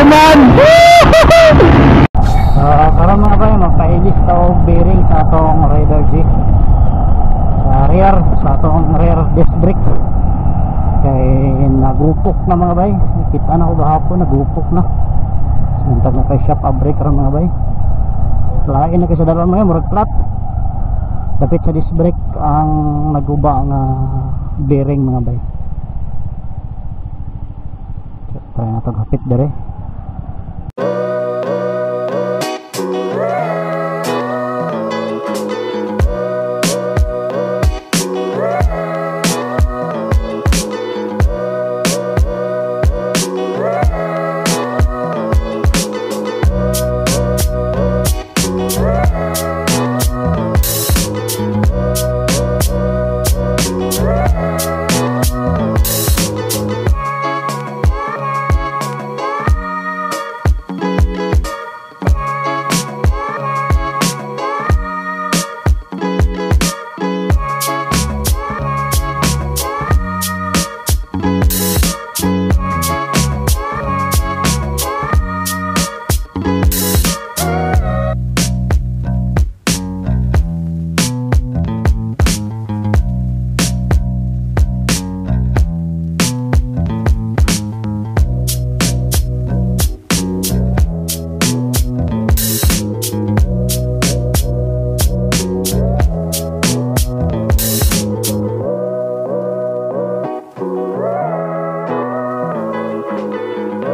man. Karon mga bay, magpailis to bearing sa atong Raider G sa rear, sa atong rear disc brake. Kay nagupok na mga bay, kita na ko gahapon, nagupok na. Suntag na kay shop brake karon mga bay. Lain na kay sa dalan mo murag flat. Dapit sa disc brake ang naguba nga bearing mga bay. Try na to hapit dire.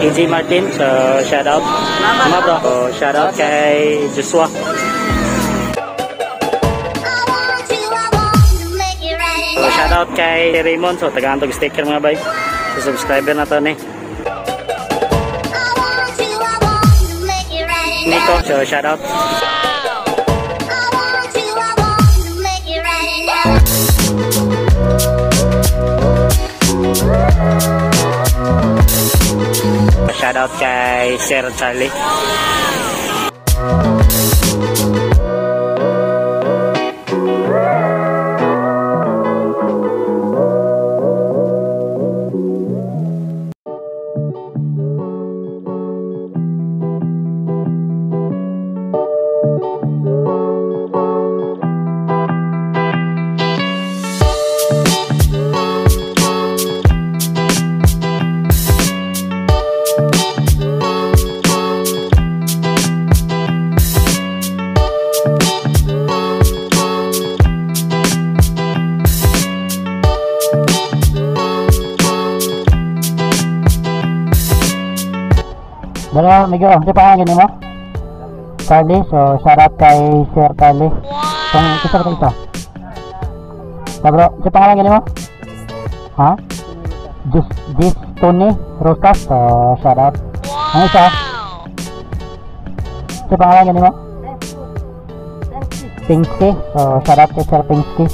KJ Martin, so shout out. Mga bro, so shout out kay Joshua. So shout out kay Raymond, so tagaan tog sticker mga bay. So subscriber na to ni. Nico, so shout out. Shout out kay Sir Charlie. Dala, Migo, di pa ang mo? Carly, so shout out kay Sir Carly. Kung kisa ka ito? Bro, di pa ang mo? Ha? This Tony Rosas, so shout out. Ano isa? Di pa ang mo? Pingsky, so shout out kay Sir Pingsky.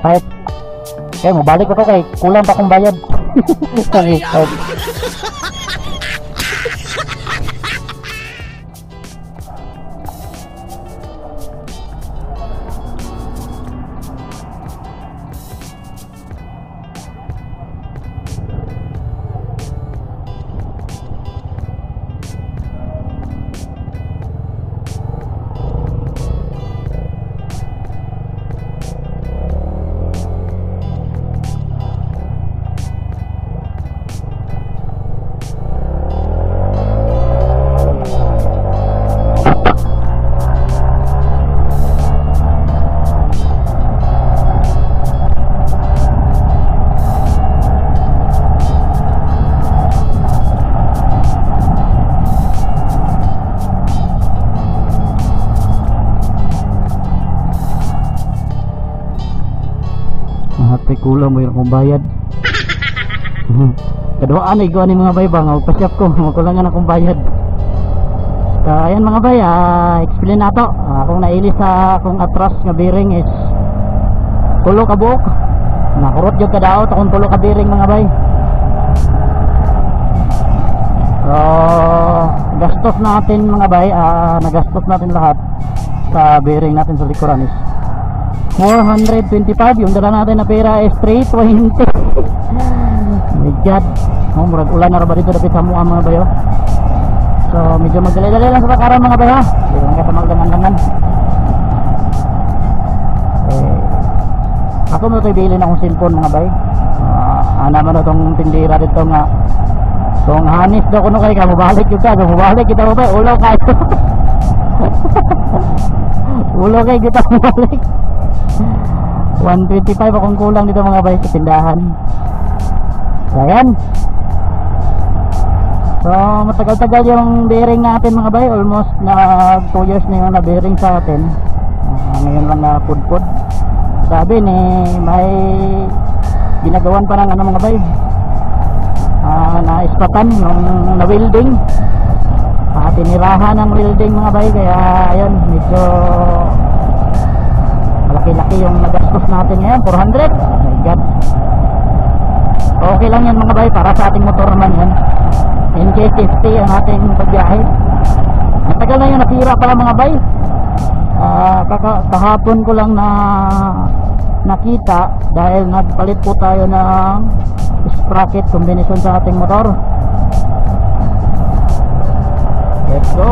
Kahit mabalik ako kay kulang pa kong bayad. Sorry. Hati kulang mo yung akong bayad. Kaduaan na iguan mga bay ba nga magpasyap ko, makulangan akong bayad. So ayan mga bay, explain na to. Kung nailis sa akong atras nga bearing is tulo ka buok. Nakurot yung kadaot akong tulo ka bearing mga bay. So gastos natin mga bay, nagastos natin lahat sa bearing natin sa likuran is 425. Yung dala natin na pera is 320. My God. Oh, murag ulan na ba dito dapit sa mga mga bayo. So medyo magdali-dali lang sa pakaran mga bayo. Hindi lang kita magdangan-dangan. Ako mo ito'y bilhin akong cellphone mga bay. Ana man itong tindira dito nga. Kung hanis daw kuno kay ka, mabalik yun ka. Mabalik kita mo bay, ulaw kayo. Ulaw kayo kita mabalik. 125 akong kulang dito mga bay sa tindahan. Ayan. So matagal-tagal yung bearing natin mga bay. Almost na 2 years na yung na-bearing sa atin. Ngayon lang na pud-pud. Sabi ni may ginagawan pa ng ano mga bay, na-ispatan yung na-welding, tinirahan ng welding mga bay. Kaya ayun, medyo malaki-laki yung nagastos natin ngayon, 400. Oh my god. Okay lang yan mga bay, para sa ating motor naman yan. In case safety ang ating pagbiyahe. Matagal na yung nasira pala mga bay. Kahapon ko lang na nakita dahil nagpalit po tayo ng sprocket combination sa ating motor. Let's go.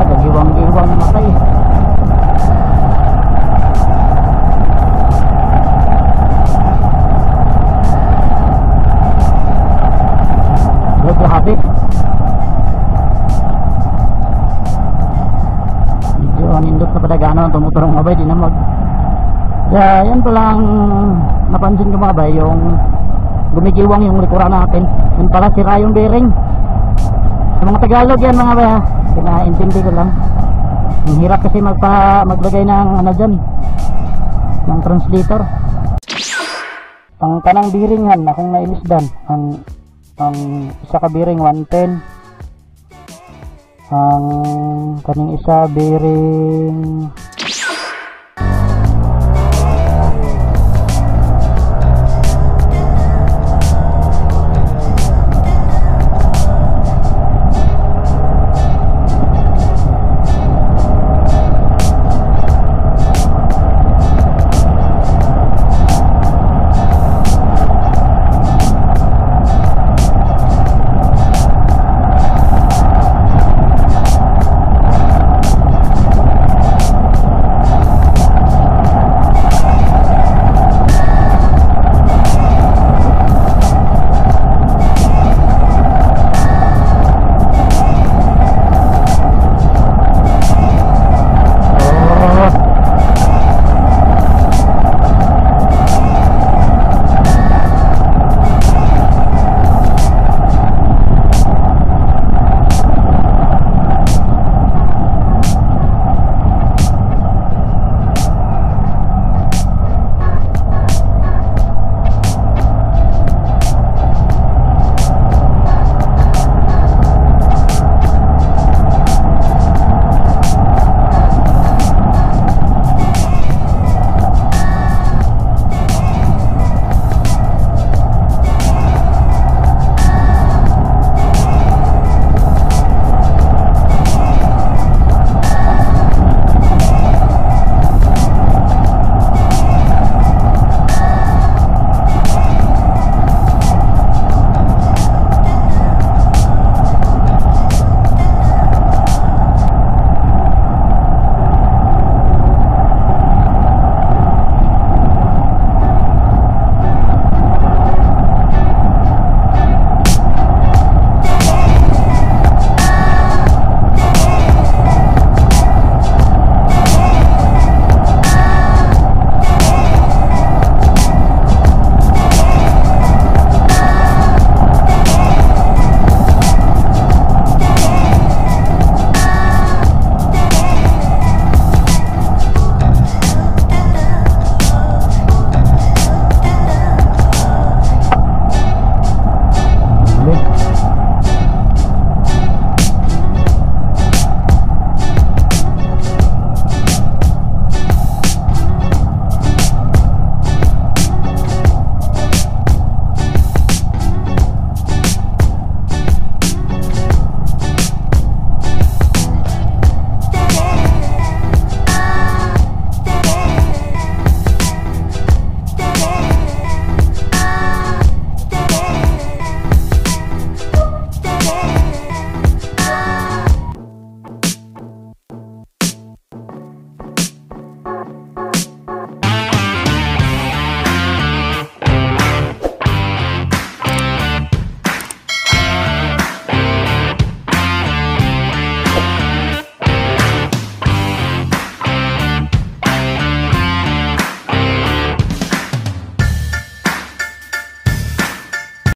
Gagiwang-giwang matay. Habit medyo nindot na padagano ang tumuturong mabay di na mag kaya yan pala ang napansin ko mabay, yung gumigiwang yung likuran natin. Yun pala sira yung bearing. Sa mga Tagalog yan mga bay, pinaintindi ko lang. Ang hirap kasi maglagay ng ano dyan, ng translator. Ang kanang bearingan akong nailisdan, ang isa ka bearing 110, ang kaning isa bearing